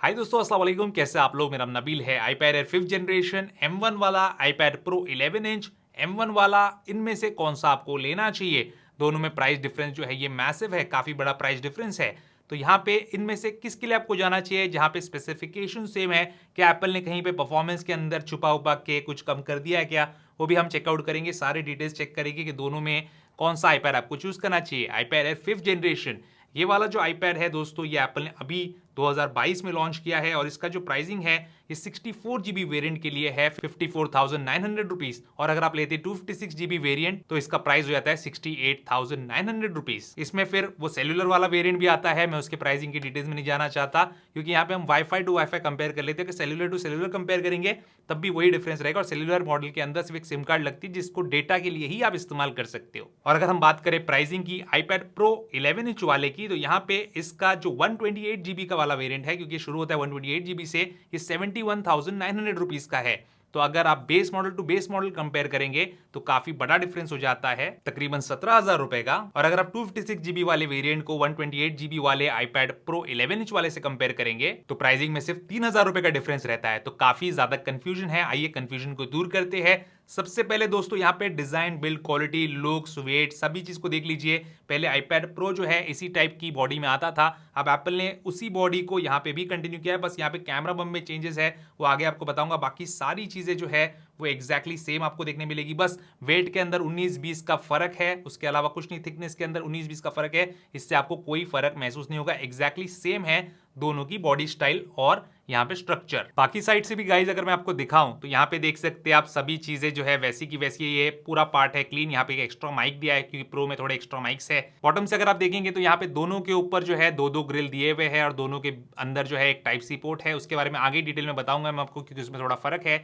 हाय दोस्तों, अस्सलाम वालेकुम। कैसे आप लोग? मेरा नाम नबील है। iPad Air 5th generation, M1 वाला, iPad Pro 11 इंच, M1 वाला, इनमें से कौन सा आपको लेना चाहिए? दोनों में प्राइस डिफरेंस जो है ये मैसिव है, काफ़ी बड़ा प्राइस डिफरेंस है। तो यहाँ पे इनमें से किसके लिए आपको जाना चाहिए जहाँ पे स्पेसिफिकेशन सेम है? क्या एप्पल ने कहीं पे परफॉर्मेंस के अंदर छुपा उपा के कुछ कम कर दिया है क्या? वो भी हम चेकआउट करेंगे, सारे डिटेल्स चेक करेंगे कि दोनों में कौन सा iPad आपको चूज करना चाहिए। iPad Air 5th जनरेशन, ये वाला जो iPad है दोस्तों, ये एप्पल ने अभी 2022 में लॉन्च किया है और इसका जो प्राइसिंग है ये 64 GB वेरिएंट के लिए है 54,900 रुपीज, और अगर आप लेते 256 GB वेरिएंट तो इसका प्राइस हो जाता है 68,900 रुपीज। इसमें फिर वो सेलुलर वाला वेरिएंट भी आता है, मैं उसके प्राइसिंग की डिटेल्स में नहीं जाना चाहता क्योंकि यहाँ पे हम वाईफाई टू वाईफाई कंपेयर कर लेते हैं कि सेलुलर टू सेलुलर कंपेयर करेंगे तब भी वही डिफरेंस रहेगा, और सेलुलर मॉडल के अंदर सिर्फ एक सिम कार्ड लगती है जिसको डेटा के लिए ही आप इस्तेमाल कर सकते हो। और अगर हम बात करें प्राइसिंग की iPad Pro 11 इंच वाले की, तो यहाँ पे इसका जो 128 GB का वाला वेरिएंट है, क्योंकि शुरू होता है 128 GB से, ये 71,900 रुपीज का है। तो अगर आप base model to base model compare करेंगे तो काफी बड़ा डिफरेंस हो जाता है, तकरीबन 17,000 रुपए का। और अगर आप 256 GB वाले वेरिएंट को 128 GB वाले iPad Pro 11 इंच वाले से कंपेयर करेंगे तो प्राइसिंग में सिर्फ 3,000 रुपए का डिफरेंस रहता है। तो काफी ज्यादा कंफ्यूजन है। आइए कंफ्यूजन को दूर करते हैं। सबसे पहले दोस्तों यहाँ पे design, build quality, looks, weight, सभी चीज को देख लीजिए। पहले iPad Pro जो है इसी टाइप की बॉडी में आता था, अब एप्पल ने उसी बॉडी को यहाँ पे भी कंटिन्यू किया है, बस यहाँ पे कैमरा बम में चेंजेस है, वो आगे आपको बताऊंगा। बाकी सारी चीजें जो है वो एग्जैक्टली सेम आपको देखने मिलेगी, बस वेट के अंदर 19-20 का फर्क है, उसके अलावा कुछ नहीं। थिकनेस के अंदर 19-20 का फर्क है, इससे आपको कोई फर्क महसूस नहीं होगा। एग्जैक्टली सेम है दोनों की बॉडी स्टाइल और यहाँ पे स्ट्रक्चर। बाकी साइड से भी गाइज अगर मैं आपको दिखाऊं तो यहाँ पे देख सकते हैं आप, सभी चीजें जो है वैसी की वैसी, ये पूरा पार्ट है क्लीन। यहाँ पे एक एक्स्ट्रा माइक दिया है क्योंकि प्रो में थोड़े एक्स्ट्रा माइक्स है। बॉटम से अगर आप देखेंगे तो यहाँ पे दोनों के ऊपर जो है दो दो ग्रिल दिए हुए हैं और दोनों के अंदर जो है एक टाइप सी पोर्ट है। उसके बारे में आगे डिटेल में बताऊंगा मैं आपको क्योंकि उसमें थोड़ा फर्क है।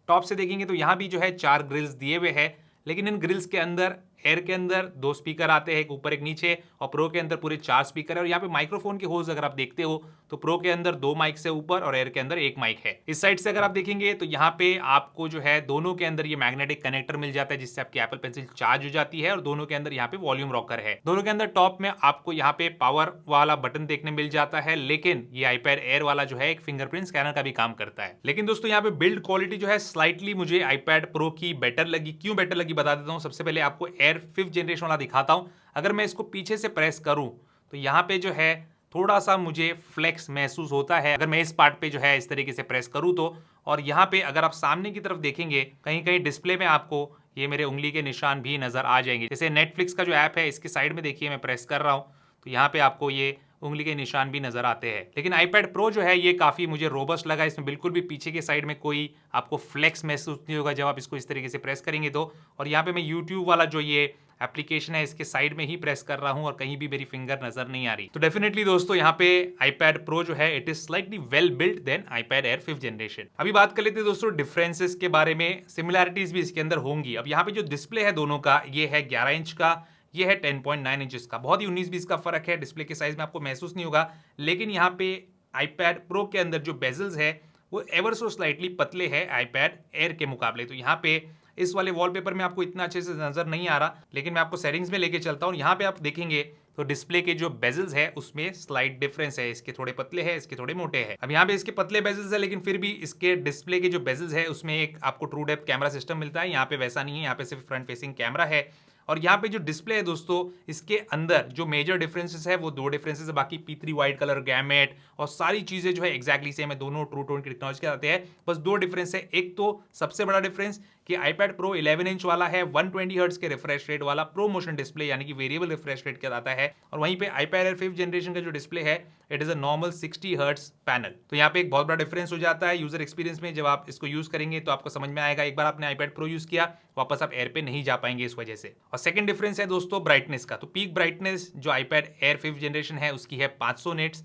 टॉप से देखेंगे तो यहाँ भी जो है 4 ग्रिल्स दिए हुए हैं, लेकिन इन ग्रिल्स के अंदर एयर के अंदर 2 स्पीकर आते हैं, एक ऊपर एक नीचे, और प्रो के अंदर पूरे 4 स्पीकर है। और यहाँ पे माइक्रोफोन के होल्स अगर आप देखते हो तो प्रो के अंदर 2 माइक से ऊपर और एयर के अंदर 1 माइक है। इस साइड से अगर आप देखेंगे तो यहाँ पे आपको जो है दोनों के अंदर ये मैग्नेटिक कनेक्टर मिल जाता है जिससे आपकी एप्पल पेंसिल चार्ज हो जाती है, और दोनों के अंदर यहाँ पे वॉल्यूम रॉकर है। दोनों के अंदर टॉप में आपको यहाँ पे पावर वाला बटन देखने मिल जाता है, लेकिन ये iPad Air वाला जो है एक फिंगरप्रिंट स्कैनर का भी काम करता है। लेकिन दोस्तों यहाँ पे बिल्ड क्वालिटी जो है स्लाइटली मुझे iPad Pro की बेटर लगी। क्यों बेटर लगी बता देता हूँ। सबसे पहले आपको Air 5th जनरेशन वाला दिखाता हूं। अगर मैं इसको पीछे से प्रेस करूं तो यहां पे जो है थोड़ा सा मुझे फ्लेक्स महसूस होता है अगर मैं इस पार्ट पे जो है इस तरीके से प्रेस करूं तो। और यहां पे अगर आप सामने की तरफ देखेंगे कहीं कहीं डिस्प्ले में आपको ये मेरे उंगली के निशान भी नजर आ जाएंगे। जैसे नेटफ्लिक्स का जो ऐप है इसके साइड में देखिए मैं प्रेस कर रहा हूं तो यहाँ पे आपको ये उंगली के निशान भी नजर आते हैं। लेकिन iPad Pro जो है ये काफी मुझे रोबस्ट लगा, इसमें बिल्कुल भी पीछे के साइड में कोई आपको फ्लेक्स महसूस नहीं होगा जब आप इसको इस तरीके से प्रेस करेंगे तो। और यहाँ पे मैं YouTube वाला जो ये एप्लीकेशन है इसके साइड में ही प्रेस कर रहा हूं और कहीं भी मेरी फिंगर नजर नहीं आ रही। तो डेफिनेटली दोस्तों यहाँ पे iPad Pro जो है it is slightly well built then iPad Air 5th generation. अभी बात कर लेते हैं दोस्तों डिफरेंसेस के बारे में। सिमिलैरिटीज भी इसके अंदर होंगी। अब यहाँ पे जो डिस्प्ले है दोनों का, ये है 11 इंच का, ये है 10.9 इंचेस का। बहुत ही 19-20 का फर्क है, डिस्प्ले के साइज में आपको महसूस नहीं होगा। लेकिन यहाँ पे iPad Pro के अंदर जो बेजल्स है वो एवर सो स्लाइटली पतले है iPad Air के मुकाबले। तो यहाँ पे इस वाले वॉलपेपर में आपको इतना अच्छे से नजर नहीं आ रहा, लेकिन मैं आपको सेटिंग्स में लेके चलता हूँ। यहाँ पे आप देखेंगे तो डिस्प्ले के जो बेजल्स है उसमें स्लाइट डिफरेंस है, इसके थोड़े पतले हैं, इसके थोड़े मोटे हैं। अब यहाँ पे इसके पतले बेजल्स है, लेकिन फिर भी इसके डिस्प्ले के जो बेजल्स है उसमें एक आपको ट्रू डेप्थ कैमरा सिस्टम मिलता है। यहाँ पे वैसा नहीं है, यहाँ पे सिर्फ फ्रंट फेसिंग कैमरा है। और यहाँ पे जो डिस्प्ले है दोस्तों, इसके अंदर जो मेजर डिफरेंसेस है वो 2 डिफरेंसेस है। बाकी P3 वाइट कलर गैमेट और सारी चीजें जो है एग्जैक्टली सेम है, दोनों ट्रू टोन की टेक्नोलॉजी के आते हैं। बस 2 डिफरेंस है। एक तो सबसे बड़ा डिफरेंस कि iPad Pro 11 इंच वाला है 120 हर्ट्ज के रिफ्रेश रेट वाला प्रो मोशन डिस्प्ले, यानी कि वेरिएबल रिफ्रेश रेट के आता है। और वहीं पे iPad Air 5th जनरेशन का जो डिस्प्ले है it is a normal 60 hertz panel. तो यहाँ पे एक बहुत बड़ा डिफरेंस हो जाता है यूजर एक्सपीरियंस में। जब आप इसको यूज करेंगे तो आपको समझ में आएगा। एक बार आपने iPad Pro यूज किया वापस आप एयर पे नहीं जा पाएंगे इस वजह से। और सेकंड डिफरेंस है दोस्तों ब्राइटनेस का। तो पीक ब्राइटनेस जो iPad Air 5th जनरेशन है उसकी है 500 निट्स,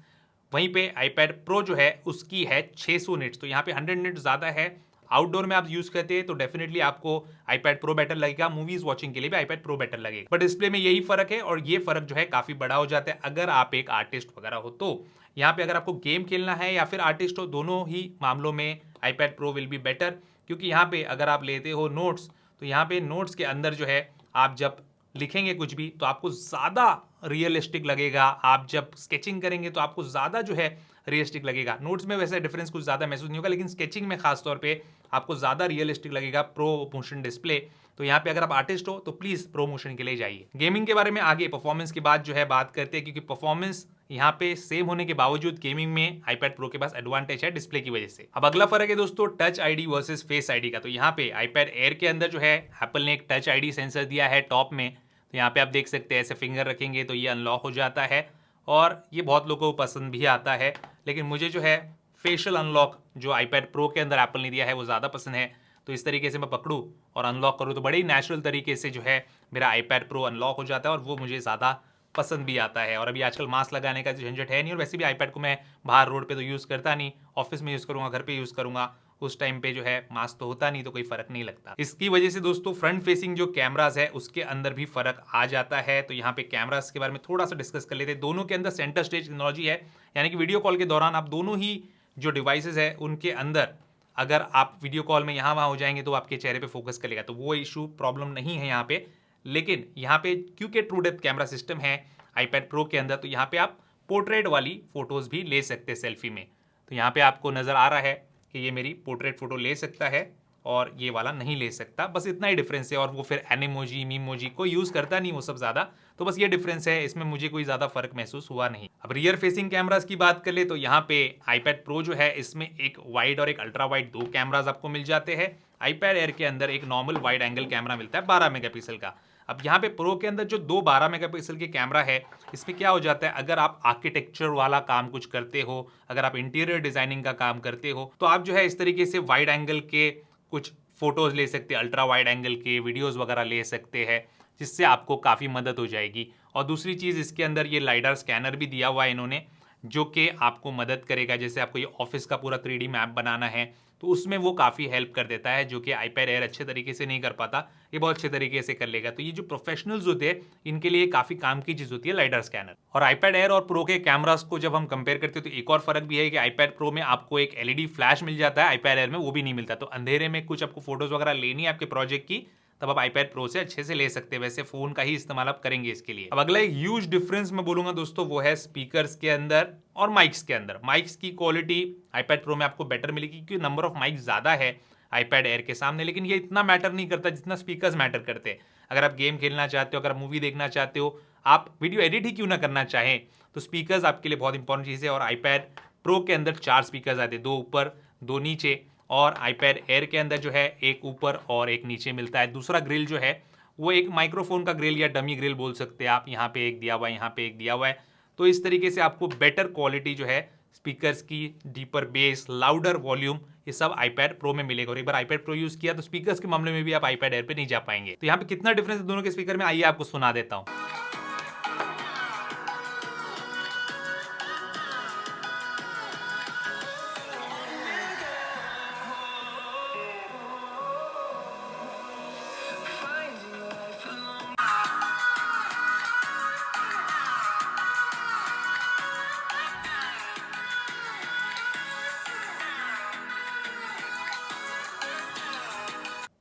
वहीं पे iPad Pro जो है उसकी है 600 निट्स। तो यहाँ पे 100 निट्स ज्यादा है। आउटडोर में आप यूज करते हैं तो डेफिनेटली आपको iPad Pro बेटर लगेगा, मूवीज वॉचिंग के लिए भी iPad Pro बेटर लगेगा। बट डिस्प्ले में यही फर्क है और ये फर्क जो है काफी बड़ा हो जाता है अगर आप एक आर्टिस्ट वगैरह हो तो। यहाँ पे अगर आपको गेम खेलना है या फिर आर्टिस्ट हो, दोनों ही मामलों में iPad Pro will be better. क्योंकि यहाँ पे अगर आप लेते हो नोट्स तो यहाँ पे नोट्स के अंदर जो है आप जब लिखेंगे कुछ भी तो आपको ज्यादा रियलिस्टिक लगेगा। आप जब स्केचिंग करेंगे तो आपको ज्यादा जो है रियलिस्टिक लगेगा। नोट्स में वैसे डिफरेंस कुछ ज़्यादा महसूस नहीं होगा, लेकिन स्केचिंग में खास तौर पे आपको ज़्यादा रियलिस्टिक लगेगा प्रो मोशन डिस्प्ले। तो यहाँ पे अगर आप आर्टिस्ट हो तो प्लीज प्रो मोशन के लिए जाइए। गेमिंग के बारे में आगे परफॉर्मेंस के बाद जो है बात करते हैं, क्योंकि परफॉर्मेंस यहाँ पे सेम होने के बावजूद गेमिंग में iPad Pro के पास एडवांटेज है डिस्प्ले की वजह से। अब अगला फर्क है दोस्तों touch ID versus face ID का। तो यहाँ पे iPad Air के अंदर जो है एप्पल ने एक टच आईडी सेंसर दिया है टॉप में। तो यहाँ पे आप देख सकते हैं ऐसे फिंगर रखेंगे तो ये अनलॉक हो जाता है और ये बहुत लोगों को पसंद भी आता है। लेकिन मुझे जो है फेशियल अनलॉक जो iPad Pro के अंदर एप्पल ने दिया है वो ज़्यादा पसंद है। तो इस तरीके से मैं पकड़ूँ और अनलॉक करूँ तो बड़े ही नेचुरल तरीके से जो है मेरा iPad Pro अनलॉक हो जाता है और वो मुझे ज़्यादा पसंद भी आता है। और अभी आजकल मास्क लगाने का झंझट है नहीं, और वैसे भी iPad को मैं बाहर रोड पे तो यूज़ करता नहीं, ऑफिस में यूज़ करूँगा, घर पे यूज़ करूँगा, उस टाइम पे जो है मास्क तो होता नहीं तो कोई फर्क नहीं लगता। इसकी वजह से दोस्तों फ्रंट फेसिंग जो कैमराज है उसके अंदर भी फर्क आ जाता है। तो यहाँ पे कैमराज के बारे में थोड़ा सा डिस्कस कर लेते हैं। दोनों के अंदर सेंटर स्टेज टेक्नोलॉजी है, यानी कि वीडियो कॉल के दौरान आप दोनों ही जो डिवाइसेज है उनके अंदर अगर आप वीडियो कॉल में यहाँ वहाँ हो जाएंगे तो आपके चेहरे पे फोकस करेगा, तो वो इशू प्रॉब्लम नहीं है यहाँ पे। लेकिन यहाँ पे क्योंकि ट्रू डेप्थ कैमरा सिस्टम है iPad Pro के अंदर, तो यहाँ पे आप पोर्ट्रेट वाली फोटोज भी ले सकते हैं सेल्फी में। तो यहाँ पे आपको नजर आ रहा है कि ये मेरी पोर्ट्रेट फोटो ले सकता है और ये वाला नहीं ले सकता, बस इतना ही डिफरेंस है। और वो फिर एनिमोजी मीमोजी को यूज़ करता नहीं वो सब ज़्यादा, तो बस ये डिफरेंस है, इसमें मुझे कोई ज़्यादा फर्क महसूस हुआ नहीं। अब रियर फेसिंग कैमराज की बात कर ले तो यहाँ पे iPad Pro जो है इसमें एक वाइड और एक अल्ट्रा वाइड दो कैमराज आपको मिल जाते हैं। iPad Air के अंदर एक नॉर्मल वाइड एंगल कैमरा मिलता है 12 मेगापिक्सल का। अब यहाँ पे प्रो के अंदर जो दो 12 मेगापिक्सल के कैमरा है, इसमें क्या हो जाता है, अगर आप आर्किटेक्चर वाला काम कुछ करते हो, अगर आप इंटीरियर डिजाइनिंग का काम करते हो, तो आप जो है इस तरीके से वाइड एंगल के कुछ फोटोज ले सकते हैं, अल्ट्रा वाइड एंगल के वीडियोस वगैरह ले सकते हैं, जिससे आपको काफ़ी मदद हो जाएगी। और दूसरी चीज़, इसके अंदर ये लाइडर स्कैनर भी दिया हुआ है इन्होंने, जो कि आपको मदद करेगा। जैसे आपको ये ऑफिस का पूरा 3D मैप बनाना है तो उसमें वो काफ़ी हेल्प कर देता है, जो कि iPad Air अच्छे तरीके से नहीं कर पाता, ये बहुत अच्छे तरीके से कर लेगा। तो ये जो प्रोफेशनल्स होते हैं इनके लिए काफ़ी काम की चीज़ होती है लाइडर स्कैनर। और iPad Air और Pro के कैमरास को जब हम कंपेयर करते हैं तो एक और फर्क भी है कि iPad Pro में आपको एक LED फ्लैश मिल जाता है, iPad Air में वो भी नहीं मिलता। तो अंधेरे में कुछ आपको फोटोज वगैरह लेनी है आपके प्रोजेक्ट की, तब आप iPad Pro से अच्छे से ले सकते हैं। वैसे फोन का ही इस्तेमाल आप करेंगे इसके लिए। अब अगला एक ह्यूज डिफरेंस मैं बोलूंगा दोस्तों, वो है स्पीकर्स के अंदर और माइक्स के अंदर। माइक्स की क्वालिटी iPad Pro में आपको बेटर मिलेगी क्योंकि नंबर ऑफ माइक्स ज्यादा है iPad Air के सामने, लेकिन ये इतना मैटर नहीं करता जितना स्पीकर्स मैटर करते हैं। अगर आप गेम खेलना चाहते हो, अगर आप मूवी देखना चाहते हो, आप वीडियो एडिट ही क्यों ना करना चाहें, तो स्पीकर्स आपके लिए बहुत इंपॉर्टेंट चीज़ है। और iPad Pro के अंदर 4 स्पीकर्स आते हैं, 2 ऊपर 2 नीचे, और iPad Air के अंदर जो है एक ऊपर और एक नीचे मिलता है। दूसरा ग्रिल जो है वो एक माइक्रोफोन का ग्रिल या डमी ग्रिल बोल सकते हैं आप, यहाँ पे एक दिया हुआ है, यहाँ पे एक दिया हुआ है। तो इस तरीके से आपको बेटर क्वालिटी जो है स्पीकर्स की, डीपर बेस, लाउडर वॉल्यूम, ये सब iPad Pro में मिलेगा। और एक बार iPad Pro यूज किया तो स्पीकर्स के मामले में भी आप iPad Air पे नहीं जा पाएंगे। तो यहाँ पे कितना डिफरेंस है दोनों के स्पीकर में, आइए आपको सुना देता हूँ।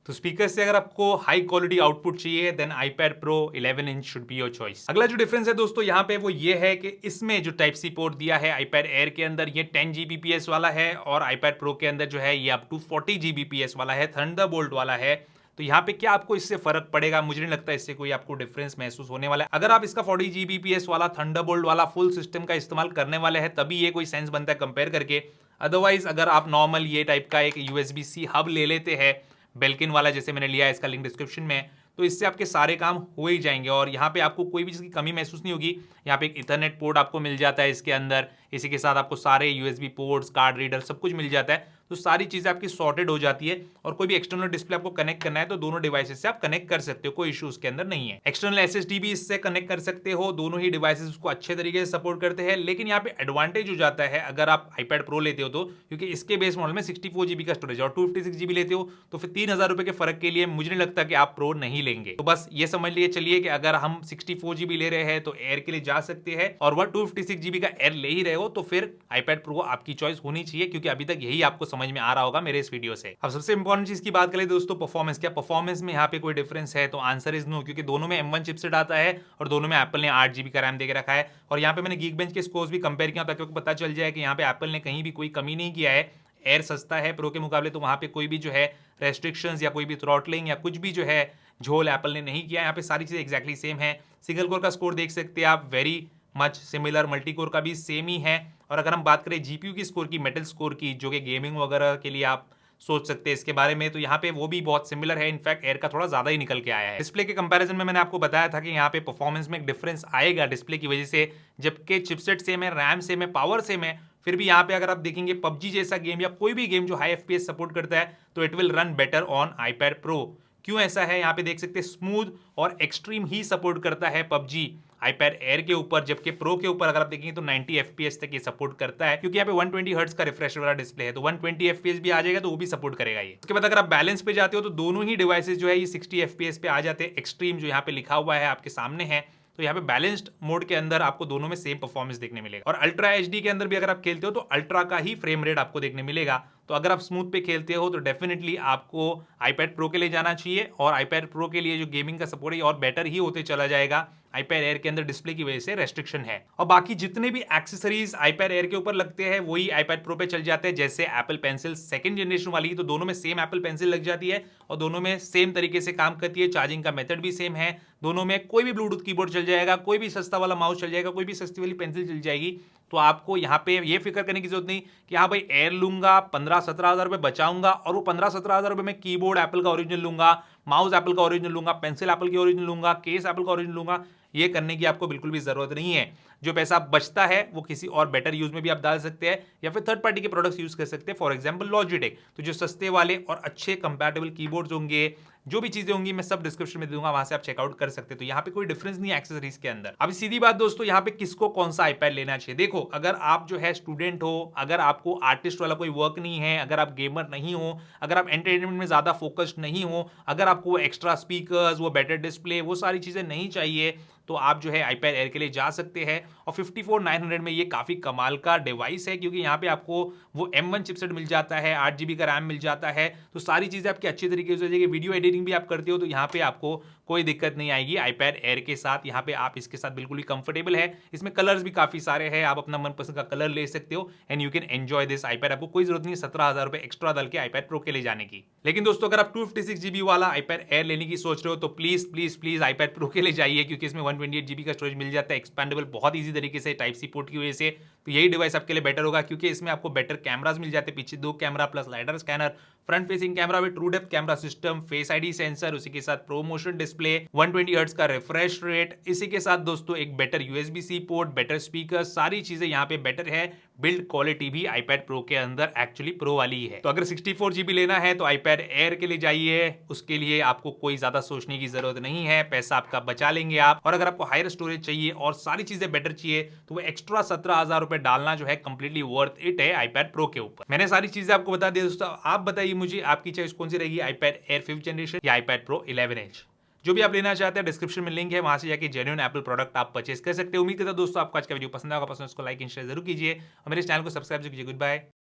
तो स्पीकर से अगर आपको हाई क्वालिटी आउटपुट चाहिए then iPad Pro 11 inch should be your choice. अगला जो डिफरेंस है दोस्तों यहाँ पे वो ये है कि इसमें जो टाइप सी पोर्ट दिया है iPad Air के अंदर ये 10 Gbps वाला है, और iPad Pro के अंदर जो है ये अप टू 40 Gbps वाला है, थंडरबोल्ट वाला है। तो यहाँ पे क्या आपको इससे फर्क पड़ेगा, मुझे नहीं लगता इससे कोई आपको डिफरेंस महसूस होने वाला है। अगर आप इसका 40 Gbps वाला थंडरबोल्ट वाला फुल सिस्टम का इस्तेमाल करने वाले हैं तभी ये कोई सेंस बनता है कंपेयर करके। अदरवाइज अगर आप नॉर्मल ये टाइप का एक USB-C हब ले लेते हैं, बेल्किन वाला जैसे मैंने लिया है, इसका लिंक डिस्क्रिप्शन में, तो इससे आपके सारे काम हो ही जाएंगे और यहाँ पे आपको कोई भी चीज़ की कमी महसूस नहीं होगी। यहाँ पे एक इथरनेट पोर्ट आपको मिल जाता है इसके अंदर, इसी के साथ आपको सारे USB पोर्ट्स, कार्ड रीडर सब कुछ मिल जाता है। तो सारी चीज़ें आपकी सॉर्टेड हो जाती है। और कोई भी एक्सटर्नल डिस्प्ले आपको कनेक्ट करना है तो दोनों डिवाइसेस से आप कनेक्ट कर सकते हो, कोई इशू उसके अंदर नहीं है। एक्सटर्नल SSD भी इससे कनेक्ट कर सकते हो, दोनों ही डिवाइसेस उसको अच्छे तरीके से सपोर्ट करते हैं। लेकिन यहाँ पे एडवांटेज हो जाता है अगर आप iPad Pro लेते हो तो, क्योंकि इसके बेस मॉडल में 64 GB का स्टोरेज और 256 GB लेते हो, तो फिर 3000 रुपए के फर्क के लिए मुझे नहीं लगता कि आप प्रो नहीं लेंगे। तो बस ये समझ लिए चलिए कि अगर हम 64 GB ले रहे हैं तो एयर के लिए जा सकते हैं, और वह 256 GB का एयर ले ही रहे हो तो फिर iPad Pro आपकी चॉइस होनी चाहिए, क्योंकि अभी तक यही आपको समझ समझ में आ रहा होगा मेरे इस वीडियो से। अब सबसे इंपॉर्टेंट चीज की बात करें दोस्तों, परफॉर्मेंस। क्या परफॉर्मेंस में यहाँ पे कोई डिफरेंस है? तो आंसर इज नो, क्योंकि दोनों में M1 चिपसेट आता है और दोनों में एप्पल ने 8 GB का रैम देके रखा है। और यहाँ पे मैंने गीकबेंच के स्कोर्स भी कंपेयर किया ताकि आपको पता चल जाए कि यहाँ पे एप्पल ने कहीं भी कोई कमी नहीं किया है। एयर सस्ता है प्रो के मुकाबले, तो वहां पे कोई भी जो है रेस्ट्रिक्शंस या कोई भी थ्रॉटलिंग या कुछ भी जो है झोल एप्पल ने नहीं किया। यहाँ पे सारी चीजें एक्जैक्टली सेम है। सिंगल कोर का स्कोर देख सकते हैं आप, very much similar. Multi core का भी सेम ही है। और अगर हम बात करें जीपीयू की स्कोर की, मेटल स्कोर की, जो कि गेमिंग वगैरह के लिए आप सोच सकते हैं इसके बारे में, तो यहाँ पे वो भी बहुत सिमिलर है। इनफैक्ट एयर का थोड़ा ज्यादा ही निकल के आया है। डिस्प्ले के कंपैरिजन में मैंने आपको बताया था कि यहाँ पे परफॉर्मेंस में एक डिफरेंस आएगा डिस्प्ले की वजह से, जबकि चिपसेट सेम है, रैम सेम है, पावर सेम है। फिर भी यहाँ पे अगर आप देखेंगे पबजी जैसा गेम या कोई भी गेम जो हाई एफपीएस सपोर्ट करता है, तो it will run better on iPad pro. क्यों ऐसा है? यहाँ पे देख सकते हैं स्मूथ और एक्सट्रीम ही सपोर्ट करता है पबजी आईपैड एयर के ऊपर, जबकि प्रो के ऊपर अगर आप देखेंगे तो 90 FPS तक ये सपोर्ट करता है, क्योंकि यहाँ पे 120 हर्ट्ज का रिफ्रेश वाला डिस्प्ले है, तो 120 FPS भी आ जाएगा तो वो भी सपोर्ट करेगा ये। उसके बाद अगर आप बैलेंस पे जाते हो तो दोनों ही डिवाइसेस जो है ये 60 FPS पे आ जाते हैं। एक्सट्रीम जो यहाँ पे लिखा हुआ है आपके सामने है, तो यहाँ पे बैलेंस्ड मोड के अंदर आपको दोनों में सेम परफॉर्मेंस देखने मिलेगा। और अल्ट्रा एचडी के अंदर भी अगर आप खेलते हो तो अल्ट्रा का ही फ्रेम रेट आपको देखने मिलेगा। तो अगर आप स्मूथ पे खेलते हो तो डेफिनेटली आपको आईपैड प्रो के लिए जाना चाहिए, और आईपैड प्रो के लिए जो गेमिंग का सपोर्ट है और बेटर ही होते चला जाएगा। आईपैड एयर के अंदर डिस्प्ले की वजह से रेस्ट्रिक्शन है, और बाकी जितने भी एक्सेसरीज आईपैड एयर के ऊपर लगते हैं वही आईपैड प्रो पे चल जाते हैं। जैसे एप्पल पेंसिल सेकंड जनरेशन वाली, तो दोनों में सेम एप्पल पेंसिल लग जाती है और दोनों में सेम तरीके से काम करती है। चार्जिंग का मेथड भी सेम है। दोनों में कोई भी ब्लूटूथ कीबोर्ड चल जाएगा, कोई भी सस्ता वाला माउस चल जाएगा, कोई भी सस्ती वाली पेंसिल चल जाएगी। तो आपको यहाँ पे ये फिक्र करने की जरूरत नहीं कि हाँ भाई एयर लूंगा, 15-17 हज़ार रुपए बचाऊंगा और वो 15-17 हज़ार रुपए में कीबोर्ड एप्पल का ओरिजिनल लूंगा, माउस एप्पल का ओरिजिनल लूंगा, पेंसिल एप्पल की ओरिजिनल लूंगा, केस एप्पल का ओरिजिनल लूंगा। ये करने की आपको बिल्कुल भी जरूरत नहीं है। जो पैसा बचता है वो किसी और बेटर यूज में भी आप डाल सकते हैं, या फिर थर्ड पार्टी के प्रोडक्ट्स यूज कर सकते हैं, फॉर एग्जांपल लॉजिटेक। तो जो सस्ते वाले और अच्छे कंपैटिबल कीबोर्ड्स होंगे, जो भी चीजें होंगी, मैं सब डिस्क्रिप्शन में दूंगा, वहां से आप चेकआउट कर सकते हैं। तो यहाँ पे कोई डिफरेंस नहीं है एक्सेसरीज के अंदर। अब सीधी बात दोस्तों, यहाँ पे किसको कौन सा आईपैड लेना चाहिए? देखो, अगर आप जो है स्टूडेंट हो, अगर आपको आर्टिस्ट वाला कोई वर्क नहीं है, अगर आप गेमर नहीं हो, अगर आप एंटरटेनमेंट में ज्यादा फोकस्ड नहीं हो, अगर आपको वो एक्स्ट्रा स्पीकर्स, वो बेटर डिस्प्ले, वो सारी चीजें नहीं चाहिए, तो आप जो है आईपैड एयर के लिए जा सकते हैं। और 54,900 में ये काफी कमाल का डिवाइस है, क्योंकि यहाँ पे आपको वो M1 चिपसेट मिल जाता है, 8 GB का रैम मिल जाता है, तो सारी चीजें आपकी अच्छी तरीके से हो जाएगी। वीडियो एडिटिंग भी आप करते हो तो यहाँ पे आपको कोई दिक्कत नहीं आएगी आईपैड एयर के साथ। यहाँ पे आप इसके साथ बिल्कुल ही कंफर्टेबल है। इसमें कलर्स भी काफी सारे हैं, आप अपना मनपसंद का कलर ले सकते हो and you can enjoy this iPad. आपको कोई जरूरत नहीं है 17,000 रुपए एक्स्ट्रा डाल के आईपैड प्रो के लिए जाने की। लेकिन दोस्तों, अगर आप 256 GB वाला आईपैड एयर लेने की सोच रहे हो तो please please please iPad pro के लिए जाइए, क्योंकि इसमें 128 GB का स्टोरेज मिल जाता है, एक्सपेंडेबल बहुत ईजी तरीके से टाइप सी पोर्ट की वजह से। तो यही डिवाइस आपके लिए बेटर होगा, क्योंकि इसमें आपको बेटर कैमरास मिल जाते हैं, पीछे 2 camera plus lidar scanner, front facing camera with true depth camera system, face ID sensor, उसी के साथ प्रो मोशन डिस्प्ले, 120 हर्ट्ज का रिफ्रेश रेट, इसी के साथ दोस्तों एक better USB-C port, better speaker, सारी चीजें यहाँ पे बेटर है। बिल्ड क्वालिटी भी आईपैड प्रो के अंदर एक्चुअली प्रो वाली ही है। तो अगर 64 GB लेना है तो आईपैड एयर के लिए जाइए, उसके लिए आपको कोई ज्यादा सोचने की जरूरत नहीं है, पैसा आपका बचा लेंगे आप। और अगर आपको हायर स्टोरेज चाहिए और सारी चीजें बेटर चाहिए तो वो एक्स्ट्रा 17,000 रुपए डालना जो है कंप्लीटली वर्थ इट है आईपैड प्रो के ऊपर। मैंने सारी चीजें आपको बता दी दोस्तों। आप बताइए मुझे, आपकी चॉइस कौन सी रहेगी, आईपैड एयर 5th जनरेशन या आईपैड प्रो 11 इंच? जो भी आप लेना चाहते हैं डिस्क्रिप्शन में लिंक है, वहां से जाके जेन्युइन एप्पल प्रोडक्ट आप परचेस कर सकते हैं। उम्मीद करता हूं दोस्तों आपको आज का वीडियो पसंद आएगा, पसंद उसको लाइक एंड शेयर जरूर कीजिए और मेरे चैनल को सब्सक्राइब कीजिए। Good bye.